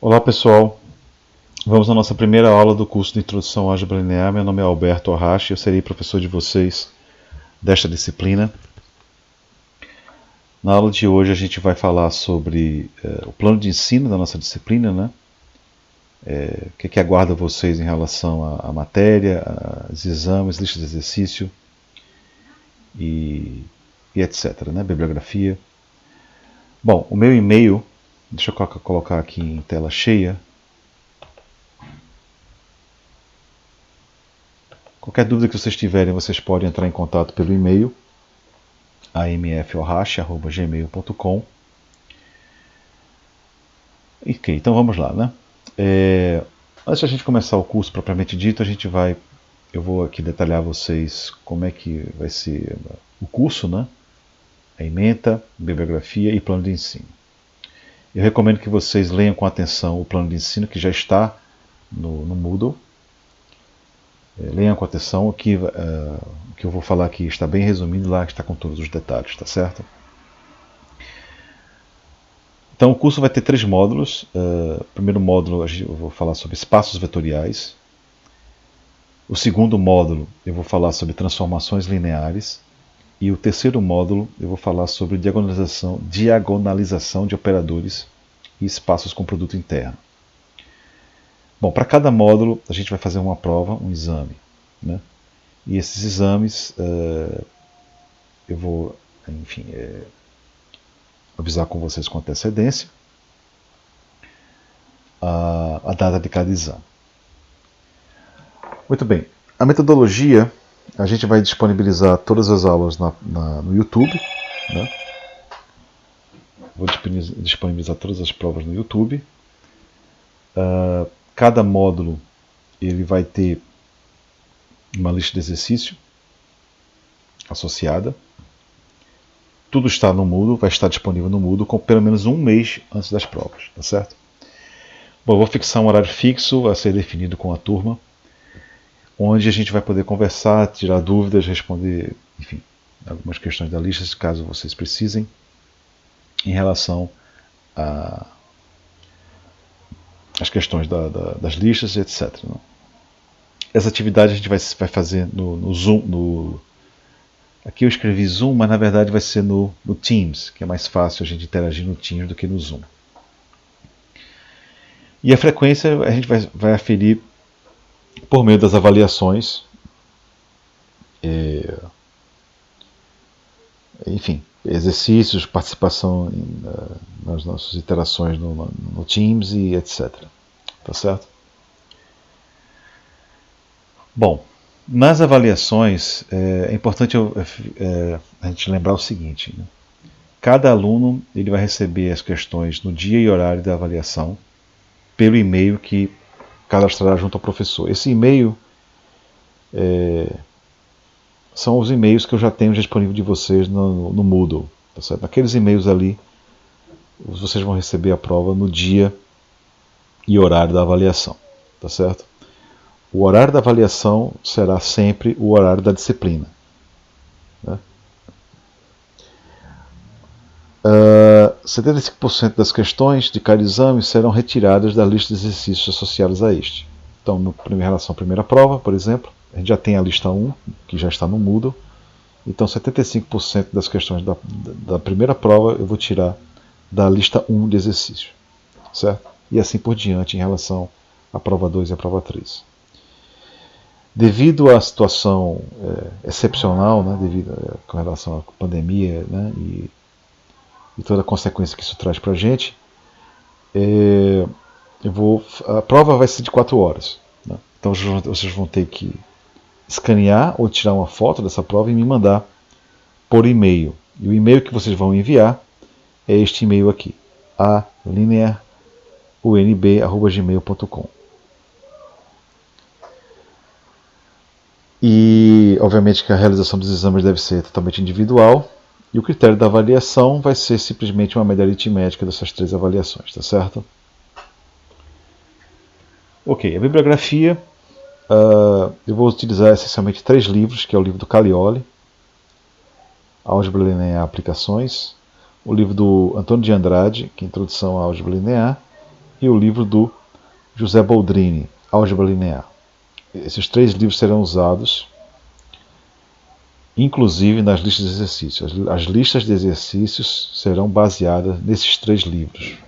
Olá pessoal, vamos à nossa primeira aula do curso de Introdução à Álgebra Linear. Meu nome é Alberto Arrache, eu serei professor de vocês desta disciplina. Na aula de hoje a gente vai falar sobre o plano de ensino da nossa disciplina, né? O que aguarda vocês em relação à matéria, aos exames, listas de exercício e etc, né? Bibliografia. Bom, o meu e-mail, deixa eu colocar aqui em tela cheia. Qualquer dúvida que vocês tiverem, vocês podem entrar em contato pelo e-mail amforrache@gmail.com. Ok, então vamos lá, né? Antes de a gente começar o curso propriamente dito, eu vou aqui detalhar a vocês como é que vai ser o curso, né? A ementa, bibliografia e plano de ensino. Eu recomendo que vocês leiam com atenção o plano de ensino que já está no Moodle. Leiam com atenção, o que eu vou falar aqui está bem resumido lá, está com todos os detalhes, tá certo? Então o curso vai ter 3 módulos. O primeiro módulo eu vou falar sobre espaços vetoriais. O segundo módulo eu vou falar sobre transformações lineares. E o terceiro módulo eu vou falar sobre diagonalização de operadores e espaços com produto interno. Bom, para cada módulo a gente vai fazer uma prova, um exame, né? E esses exames eu vou, enfim, avisar com vocês com antecedência a data de cada exame. Muito bem, a metodologia, a gente vai disponibilizar todas as aulas no YouTube, né? Vou disponibilizar todas as provas no YouTube. Cada módulo ele vai ter uma lista de exercício associada. Tudo está no Moodle, vai estar disponível no Moodle com pelo menos um mês antes das provas, tá certo? Bom, eu vou fixar um horário fixo a ser definido com a turma, onde a gente vai poder conversar, tirar dúvidas, responder, enfim, algumas questões da lista, caso vocês precisem, em relação às questões das listas, etc. Essa atividade a gente vai fazer no Zoom. Aqui eu escrevi Zoom, mas na verdade vai ser no Teams, que é mais fácil a gente interagir no Teams do que no Zoom. E a frequência a gente vai aferir por meio das avaliações. Enfim, exercícios, participação nas nossas interações no Teams e etc. Tá certo? Bom, nas avaliações é importante a gente lembrar o seguinte, né? Cada aluno ele vai receber as questões no dia e horário da avaliação pelo e-mail que cadastrará junto ao professor. Esse e-mail são os e-mails que eu já tenho disponível de vocês no Moodle. Tá certo? Naqueles e-mails ali, vocês vão receber a prova no dia e horário da avaliação. Tá certo? O horário da avaliação será sempre o horário da disciplina. Né? 75% das questões de cada exame serão retiradas da lista de exercícios associados a este. Então, em relação à primeira prova, por exemplo, a gente já tem a lista 1, que já está no Moodle. Então, 75% das questões da primeira prova eu vou tirar da lista 1 de exercício. Certo? E assim por diante em relação à prova 2 e à prova 3. Devido à situação excepcional, né, com relação à pandemia, né, e toda a consequência que isso traz para a gente, a prova vai ser de 4 horas. Né? Então vocês vão ter que escanear ou tirar uma foto dessa prova e me mandar por e-mail. E o e-mail que vocês vão enviar é este e-mail aqui, alineaunb@gmail.com. E, obviamente, que a realização dos exames deve ser totalmente individual. E o critério da avaliação vai ser simplesmente uma média aritmética dessas 3 avaliações, tá certo? Ok, a bibliografia. Eu vou utilizar essencialmente 3 livros, que é o livro do Calioli, Álgebra Linear Aplicações, o livro do Antônio de Andrade, que é Introdução à Álgebra Linear, e o livro do José Boldrini, Álgebra Linear. Esses 3 livros serão usados, inclusive, nas listas de exercícios. As listas de exercícios serão baseadas nesses 3 livros.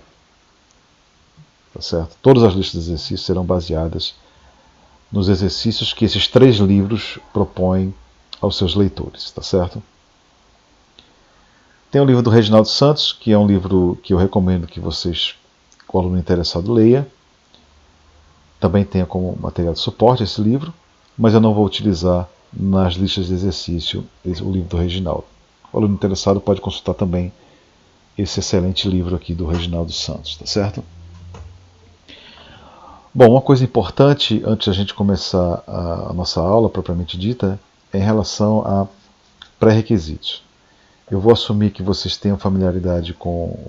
Tá certo? Todas as listas de exercícios serão baseadas nos exercícios que esses 3 livros propõem aos seus leitores. Tá certo? Tem o livro do Reginaldo Santos, que é um livro que eu recomendo que vocês, o aluno interessado, leia. Também tenha como material de suporte esse livro, mas eu não vou utilizar nas listas de exercício o livro do Reginaldo. O aluno interessado pode consultar também esse excelente livro aqui do Reginaldo Santos, tá certo? Bom, uma coisa importante antes da gente começar a nossa aula propriamente dita é em relação a pré-requisitos. Eu vou assumir que vocês tenham familiaridade com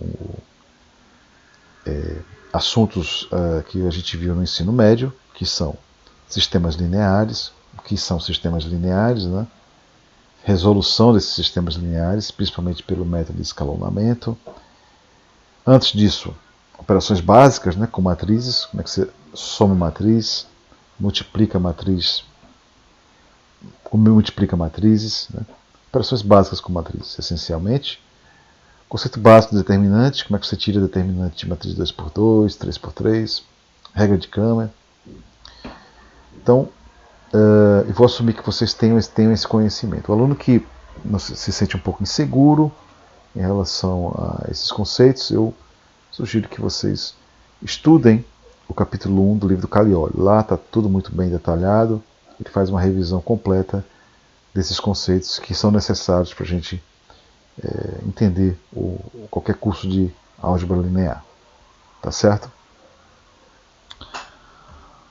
assuntos que a gente viu no ensino médio, que são sistemas lineares, o que são sistemas lineares, né? Resolução desses sistemas lineares, principalmente pelo método de escalonamento. Antes disso, operações básicas, né, com matrizes, como é que você soma matriz, multiplica matriz, como multiplica matrizes, né? Operações básicas com matrizes, essencialmente. Conceito básico de determinante, como é que você tira determinante de matriz 2x2, 3x3, regra de Cramer. Então, eu vou assumir que vocês tenham esse conhecimento. O aluno que se sente um pouco inseguro em relação a esses conceitos, eu sugiro que vocês estudem o capítulo 1 do livro do Caglioli. Lá está tudo muito bem detalhado, ele faz uma revisão completa desses conceitos que são necessários para a gente entender qualquer curso de álgebra linear. Tá certo?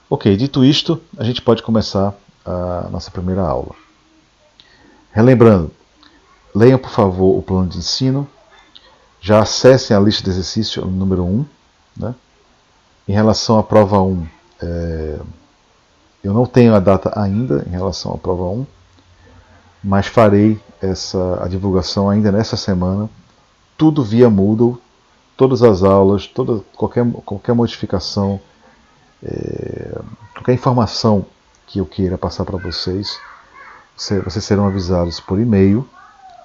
Ok, dito isto, a gente pode começar a nossa primeira aula. Relembrando, leiam por favor o plano de ensino, já acessem a lista de exercício número 1. Né? Em relação à prova 1, eu não tenho a data ainda em relação à prova 1, mas farei a divulgação ainda nessa semana, tudo via Moodle, todas as aulas, qualquer modificação, qualquer informação que eu queira passar para vocês, vocês serão avisados por e-mail.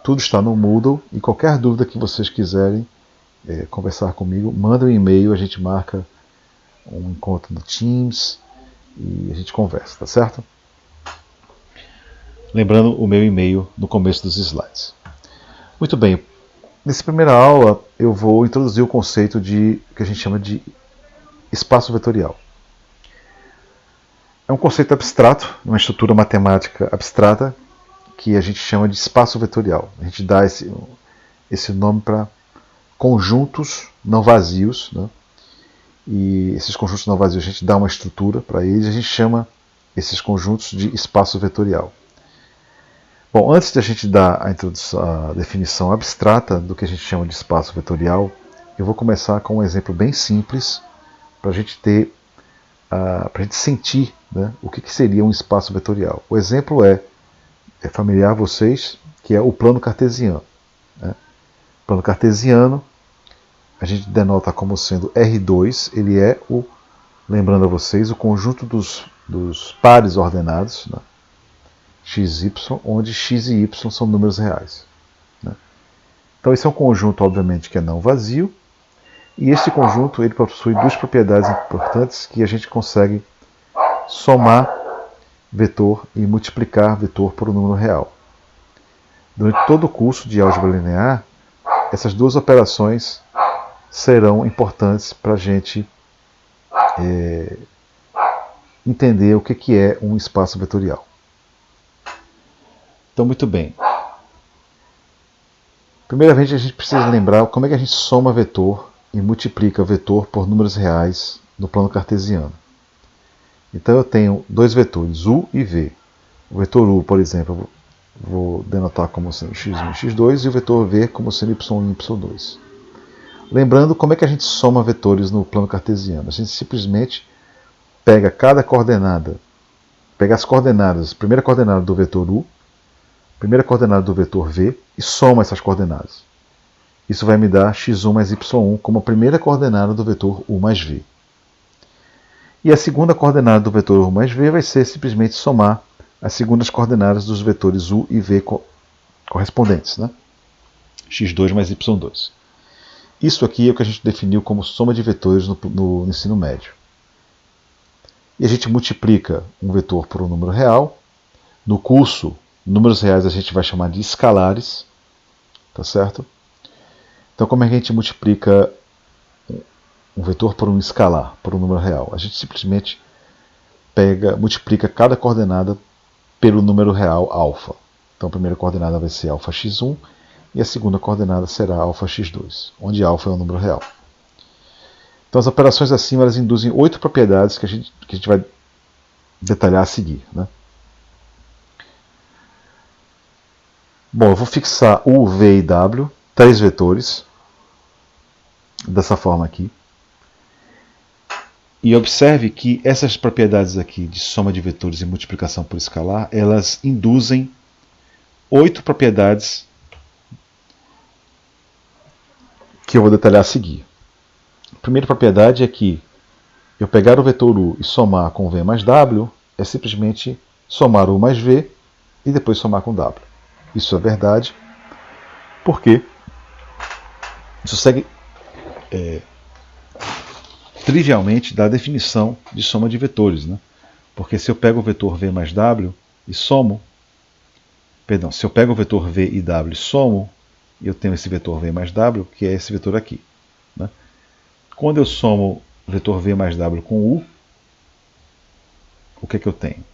Tudo está no Moodle e qualquer dúvida que vocês quiserem conversar comigo, mandem um e-mail, a gente marca um encontro no Teams e a gente conversa, tá certo? Lembrando o meu e-mail no começo dos slides. Muito bem, nessa primeira aula eu vou introduzir o conceito que a gente chama de espaço vetorial. É um conceito abstrato, uma estrutura matemática abstrata, que a gente chama de espaço vetorial. A gente dá esse nome para conjuntos não vazios, né? E esses conjuntos não vazios a gente dá uma estrutura para eles, a gente chama esses conjuntos de espaço vetorial. Bom, antes de a gente dar a definição abstrata do que a gente chama de espaço vetorial, eu vou começar com um exemplo bem simples para a gente sentir, né, o que seria um espaço vetorial. O exemplo é familiar a vocês, que é o plano cartesiano. Né? O plano cartesiano a gente denota como sendo R2, ele é lembrando a vocês, o conjunto dos pares ordenados, né? X e Y, onde X e Y são números reais. Né? Então esse é um conjunto, obviamente, que é não vazio, e esse conjunto ele possui duas propriedades importantes que a gente consegue somar vetor e multiplicar vetor por um número real. Durante todo o curso de álgebra linear, essas duas operações serão importantes para a gente entender o que é um espaço vetorial. Então, muito bem. Primeiramente, a gente precisa lembrar como é que a gente soma vetor e multiplica vetor por números reais no plano cartesiano. Então, eu tenho dois vetores, U e V. O vetor U, por exemplo, eu vou denotar como sendo x1 e x2, e o vetor V como sendo y1 e y2. Lembrando como é que a gente soma vetores no plano cartesiano. A gente simplesmente pega cada coordenada, pega as coordenadas, primeira coordenada do vetor U, primeira coordenada do vetor V e soma essas coordenadas. Isso vai me dar x1 mais y1 como a primeira coordenada do vetor U mais V. E a segunda coordenada do vetor u mais v vai ser simplesmente somar as segundas coordenadas dos vetores u e v correspondentes, né? x2 mais y2. Isso aqui é o que a gente definiu como soma de vetores no ensino médio. E a gente multiplica um vetor por um número real. No curso, números reais a gente vai chamar de escalares, tá certo? Então, como é que a gente multiplica um vetor por um escalar, por um número real? A gente simplesmente multiplica cada coordenada pelo número real alfa. Então, a primeira coordenada vai ser alfa x1 e a segunda coordenada será alfa x2, onde alfa é um número real. Então, as operações acima elas induzem 8 propriedades que a gente vai detalhar a seguir, né? Bom, eu vou fixar U, V e W, 3 vetores, dessa forma aqui. E observe que essas propriedades aqui de soma de vetores e multiplicação por escalar, elas induzem 8 propriedades que eu vou detalhar a seguir. A primeira propriedade é que eu pegar o vetor U e somar com V mais W é simplesmente somar U mais V e depois somar com W. Isso é verdade, porque isso segue trivialmente da definição de soma de vetores, né? Porque se eu pego o vetor V mais W e somo, se eu pego o vetor V e W e somo, eu tenho esse vetor V mais W, que é esse vetor aqui, né? Quando eu somo o vetor V mais W com U, o que é que eu tenho?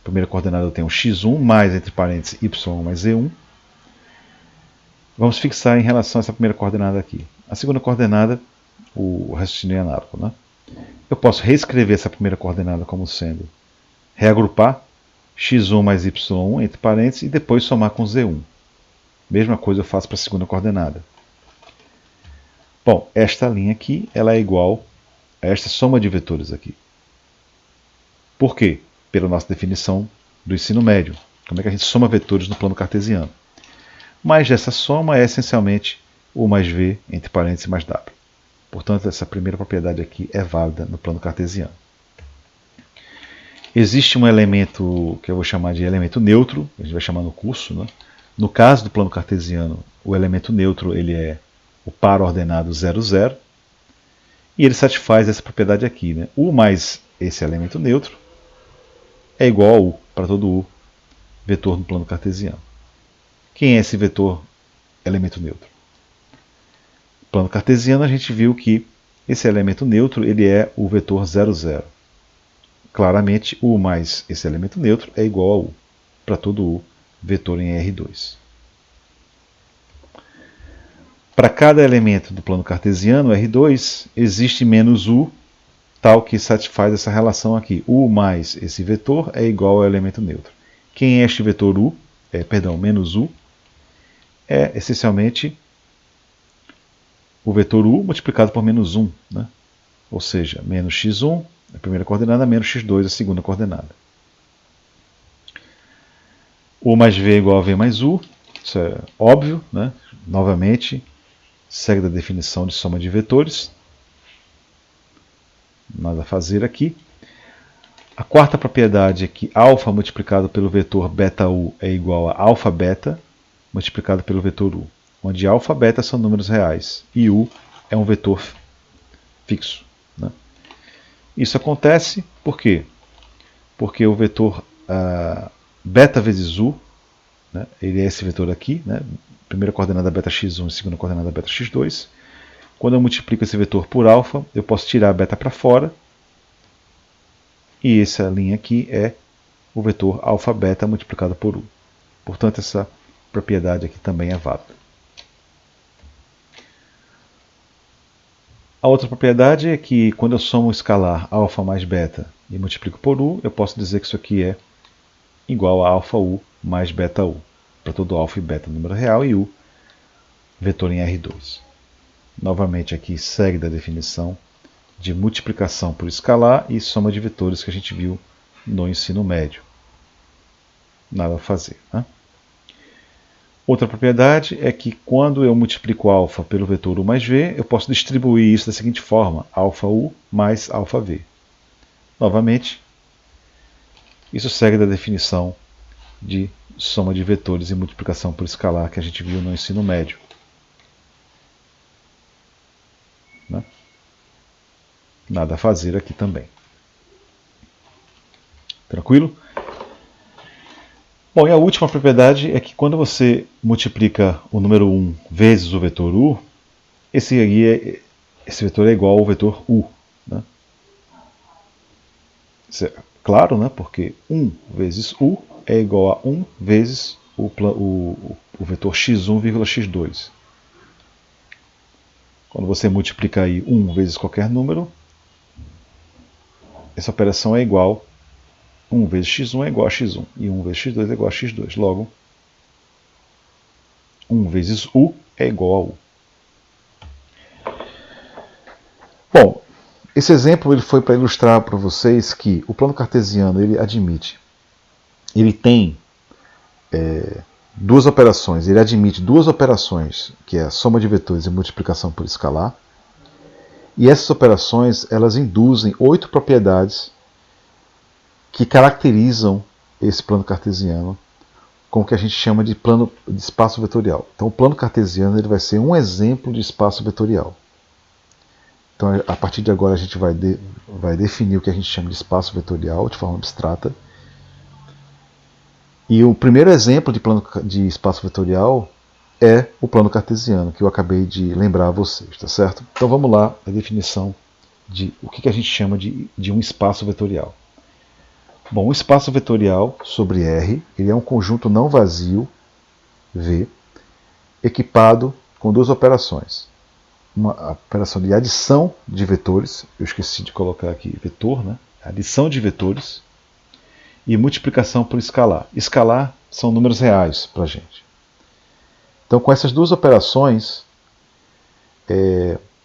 Primeira coordenada eu tenho x1 mais, entre parênteses, y mais z1. Vamos fixar em relação a essa primeira coordenada aqui. A segunda coordenada, o raciocínio é análogo, né? Eu posso reescrever essa primeira coordenada como sendo reagrupar x1 mais y1, entre parênteses, e depois somar com z1. Mesma coisa eu faço para a segunda coordenada. Bom, esta linha aqui ela é igual a esta soma de vetores aqui. Por quê? Pela nossa definição do ensino médio. Como é que a gente soma vetores no plano cartesiano? Mas essa soma é essencialmente U mais V, entre parênteses, mais W. Portanto, essa primeira propriedade aqui é válida no plano cartesiano. Existe um elemento que eu vou chamar de elemento neutro, a gente vai chamar no curso, né? No caso do plano cartesiano, o elemento neutro ele é o par ordenado 0, 0, e ele satisfaz essa propriedade aqui, né? U mais esse elemento neutro é igual a U, para todo U, vetor no plano cartesiano. Quem é esse vetor elemento neutro? No plano cartesiano a gente viu que esse elemento neutro ele é o vetor 0, 0. Claramente, U mais esse elemento neutro é igual a U, para todo U, vetor em R2. Para cada elemento do plano cartesiano, R2, existe menos U, tal que satisfaz essa relação aqui. U mais esse vetor é igual ao elemento neutro. Quem é este vetor U? Menos U. É essencialmente o vetor U multiplicado por menos 1. Né? Ou seja, menos x1, a primeira coordenada, menos x2, a segunda coordenada. U mais V é igual a V mais U. Isso é óbvio. Né? Novamente, segue da definição de soma de vetores. Nada a fazer aqui. A quarta propriedade é que alfa multiplicado pelo vetor beta-u é igual a alfa-beta multiplicado pelo vetor u, onde alfa e beta são números reais e u é um vetor fixo. Né? Isso acontece por quê? Porque o vetor beta vezes u, né, ele é esse vetor aqui, né, primeira coordenada beta x1 e segunda coordenada beta x2. Quando eu multiplico esse vetor por alfa, eu posso tirar a beta para fora. E essa linha aqui é o vetor alfa-beta multiplicado por u. Portanto, essa propriedade aqui também é válida. A outra propriedade é que quando eu somo o escalar alfa mais beta e multiplico por u, eu posso dizer que isso aqui é igual a alfa u mais beta u. Para todo alfa e beta número real e u vetor em R2. Novamente aqui segue da definição de multiplicação por escalar e soma de vetores que a gente viu no ensino médio. Nada a fazer. Né? Outra propriedade é que quando eu multiplico alfa pelo vetor u mais v, eu posso distribuir isso da seguinte forma, alfa u mais alfa v. novamente, isso segue da definição de soma de vetores e multiplicação por escalar que a gente viu no ensino médio. Né? Nada a fazer aqui também. Tranquilo? Bom, e a última propriedade é que quando você multiplica o número 1 vezes o vetor u, esse vetor é igual ao vetor u. Né? Isso é claro, né? Porque 1 vezes u é igual a 1 vezes o vetor x1,x2. Quando você multiplica aí 1 vezes qualquer número, essa operação é igual, 1 vezes x1 é igual a x1, e 1 vezes x2 é igual a x2. Logo, 1 vezes u é igual a u. Bom, esse exemplo ele foi para ilustrar para vocês que o plano cartesiano ele tem duas operações, ele admite duas operações, que é a soma de vetores e multiplicação por escalar, e essas operações elas induzem 8 propriedades que caracterizam esse plano cartesiano com o que a gente chama de plano de espaço vetorial. Então o plano cartesiano ele vai ser um exemplo de espaço vetorial. Então a partir de agora a gente vai definir o que a gente chama de espaço vetorial de forma abstrata. E o primeiro exemplo de plano de espaço vetorial é o plano cartesiano, que eu acabei de lembrar a vocês, tá certo? Então vamos lá, a definição de o que a gente chama de um espaço vetorial. Bom, o espaço vetorial sobre R ele é um conjunto não vazio, V, equipado com duas operações. Uma operação de adição de vetores, eu esqueci de colocar aqui vetor, né? Adição de vetores, e multiplicação por escalar. Escalar são números reais para a gente. Então, com essas duas operações,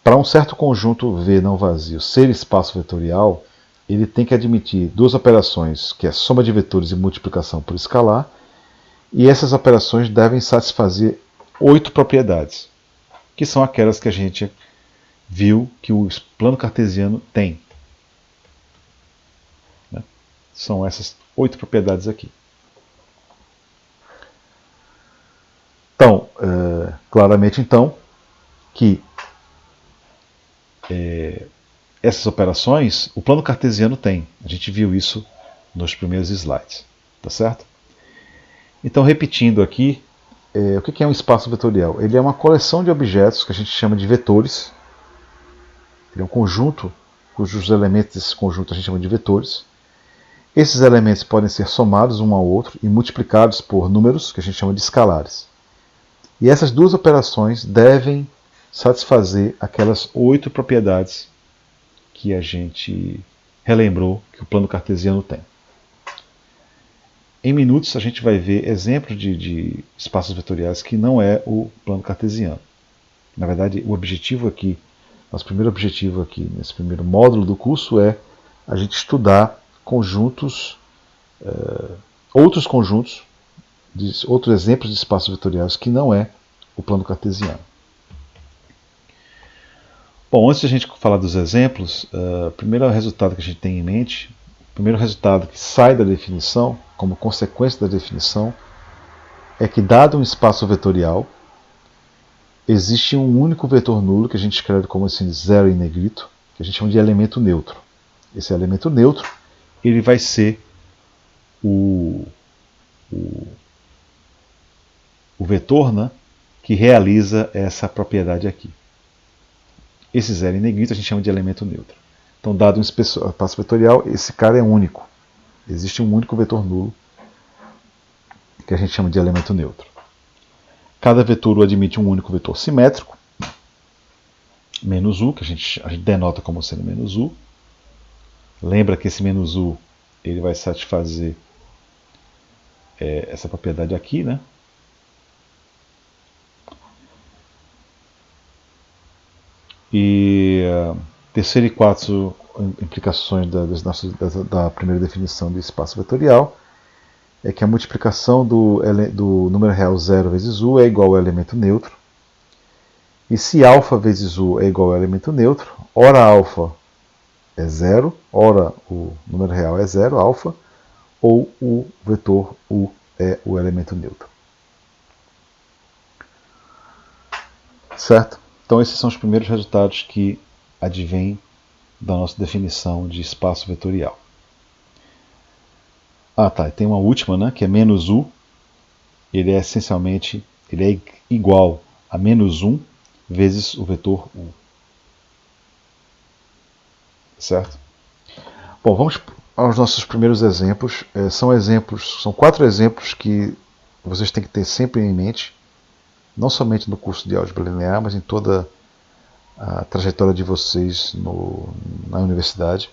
para um certo conjunto V não vazio ser espaço vetorial, ele tem que admitir duas operações, que é soma de vetores e multiplicação por escalar, e essas operações devem satisfazer 8 propriedades, que são aquelas que a gente viu que o plano cartesiano tem. Né? São essas 8 propriedades aqui. Então, claramente então, que essas operações o plano cartesiano tem. A gente viu isso nos primeiros slides. Tá certo? Então, repetindo aqui, o que é um espaço vetorial? Ele é uma coleção de objetos que a gente chama de vetores. Ele é um conjunto cujos elementos desse conjunto a gente chama de vetores. Esses elementos podem ser somados um ao outro e multiplicados por números que a gente chama de escalares. E essas duas operações devem satisfazer aquelas 8 propriedades que a gente relembrou que o plano cartesiano tem. Em minutos a gente vai ver exemplos de espaços vetoriais que não é o plano cartesiano. Na verdade, o objetivo aqui, nosso primeiro objetivo aqui, nesse primeiro módulo do curso, é a gente estudar conjuntos, outros conjuntos, outros exemplos de espaços vetoriais que não é o plano cartesiano. Bom, antes de a gente falar dos exemplos, o primeiro resultado que a gente tem em mente, o primeiro resultado que sai da definição, como consequência da definição, é que dado um espaço vetorial, existe um único vetor nulo, que a gente escreve como assim, zero em negrito, que a gente chama de elemento neutro. Esse elemento neutro, ele vai ser o vetor, né, que realiza essa propriedade aqui. Esse zero em negrito a gente chama de elemento neutro. Então, dado um espaço vetorial, esse cara é único. Existe um único vetor nulo, que a gente chama de elemento neutro. Cada vetor admite um único vetor simétrico, menos u, que a gente denota como sendo menos u. Lembra que esse menos u ele vai satisfazer essa propriedade aqui, né? E terceira e quarta implicações da primeira definição de espaço vetorial é que a multiplicação do número real 0 vezes u é igual ao elemento neutro. E se alfa vezes u é igual ao elemento neutro, ora alfa é zero, ora o número real é zero, alfa, ou o vetor u é o elemento neutro. Certo? Então esses são os primeiros resultados que advêm da nossa definição de espaço vetorial. Ah tá, tem uma última, né, que é menos u. Ele é essencialmente igual a menos 1 vezes o vetor u. Certo? Bom, vamos aos nossos primeiros exemplos. São 4 exemplos que vocês têm que ter sempre em mente, não somente no curso de álgebra linear, mas em toda a trajetória de vocês na universidade.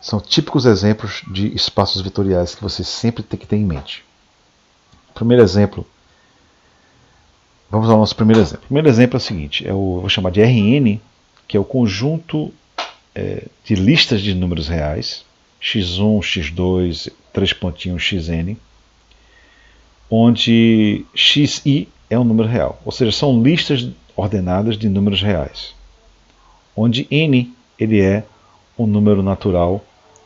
São típicos exemplos de espaços vetoriais que vocês sempre têm que ter em mente. Primeiro exemplo. Vamos ao nosso primeiro exemplo. O primeiro exemplo é o seguinte: vou chamar de Rn, que é o conjunto de listas de números reais, x1, x2, 3 pontinhos, xn, onde xi é um número real, ou seja, são listas ordenadas de números reais, onde n ele é um número natural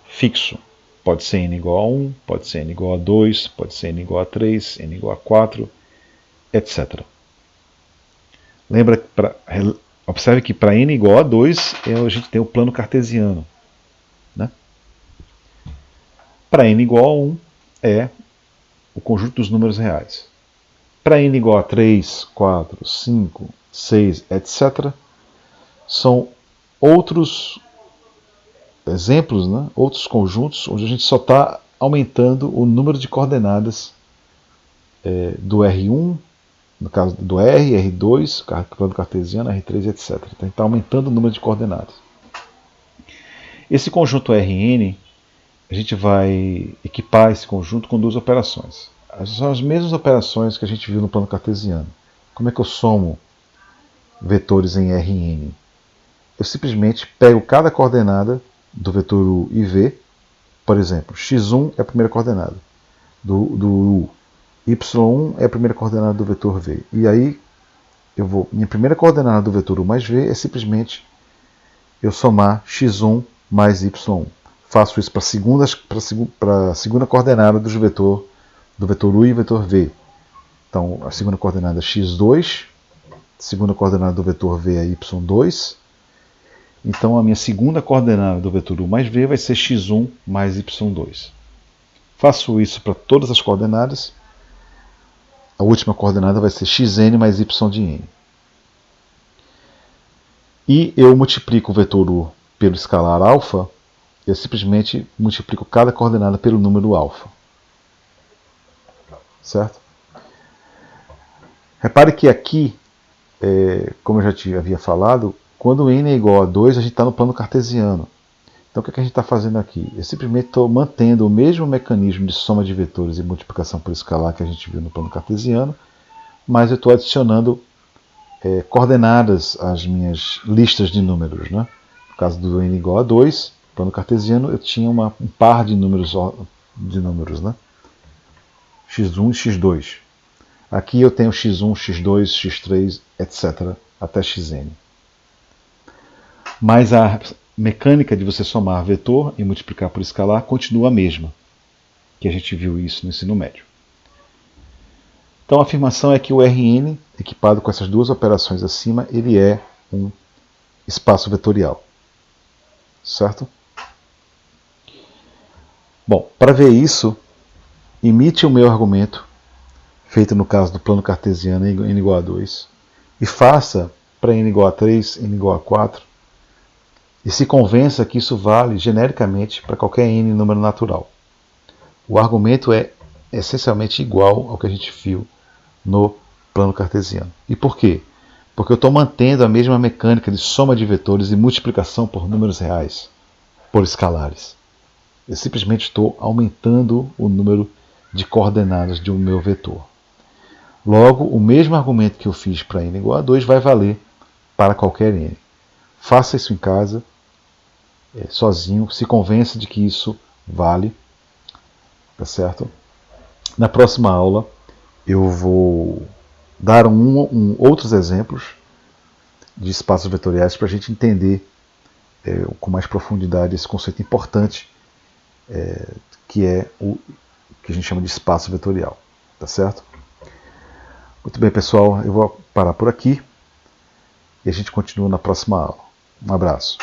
fixo. Pode ser n igual a 1, pode ser n igual a 2, pode ser n igual a 3, n igual a 4, etc. Observe que para n igual a 2 a gente tem o plano cartesiano. Né? Para n igual a 1 é o conjunto dos números reais. Para n igual a 3, 4, 5, 6, etc., são outros exemplos, né? Outros conjuntos onde a gente só está aumentando o número de coordenadas do R1, no caso do R, R2, plano cartesiano, R3, etc. Então a gente está aumentando o número de coordenadas. Esse conjunto Rn, a gente vai equipar esse conjunto com 2 operações. São as mesmas operações que a gente viu no plano cartesiano. Como é que eu somo vetores em Rn? Eu simplesmente pego cada coordenada do vetor u e v. Por exemplo, x1 é a primeira coordenada do u, y1 é a primeira coordenada do vetor v. E aí, minha primeira coordenada do vetor u mais v é simplesmente eu somar x1 mais y1. Faço isso para a segunda coordenada do vetor u e vetor v. Então, a segunda coordenada é x2, a segunda coordenada do vetor v é y2. Então, a minha segunda coordenada do vetor u mais v vai ser x1 mais y2. Faço isso para todas as coordenadas. A última coordenada vai ser xn mais y de n. E eu multiplico o vetor u pelo escalar alfa. Eu simplesmente multiplico cada coordenada pelo número alfa. Certo? Repare que aqui, como eu já havia falado, quando n é igual a 2, a gente está no plano cartesiano. Então o que a gente está fazendo aqui? Eu simplesmente estou mantendo o mesmo mecanismo de soma de vetores e multiplicação por escalar que a gente viu no plano cartesiano, mas eu estou adicionando coordenadas às minhas listas de números. Né? No caso do n igual a 2, no plano cartesiano eu tinha um par de números, né? x1 e x2. Aqui eu tenho x1, x2, x3, etc. até xn. Mas a mecânica de você somar vetor e multiplicar por escalar continua a mesma, que a gente viu isso no ensino médio. Então a afirmação é que o Rn, equipado com essas 2 operações acima, ele é um espaço vetorial. Certo? Bom, para ver isso, imite o meu argumento, feito no caso do plano cartesiano n igual a 2, e faça para n igual a 3, n igual a 4, e se convença que isso vale genericamente para qualquer n número natural. O argumento é essencialmente igual ao que a gente viu no plano cartesiano. E por quê? Porque eu estou mantendo a mesma mecânica de soma de vetores e multiplicação por números reais, por escalares. Eu simplesmente estou aumentando o número de coordenadas de um meu vetor. Logo, o mesmo argumento que eu fiz para n igual a 2 vai valer para qualquer n. Faça isso em casa, sozinho, se convença de que isso vale. Tá certo? Na próxima aula eu vou dar outros exemplos de espaços vetoriais para a gente entender com mais profundidade esse conceito importante, que é o que a gente chama de espaço vetorial. Tá certo? Muito bem, pessoal, eu vou parar por aqui e a gente continua na próxima aula. Um abraço.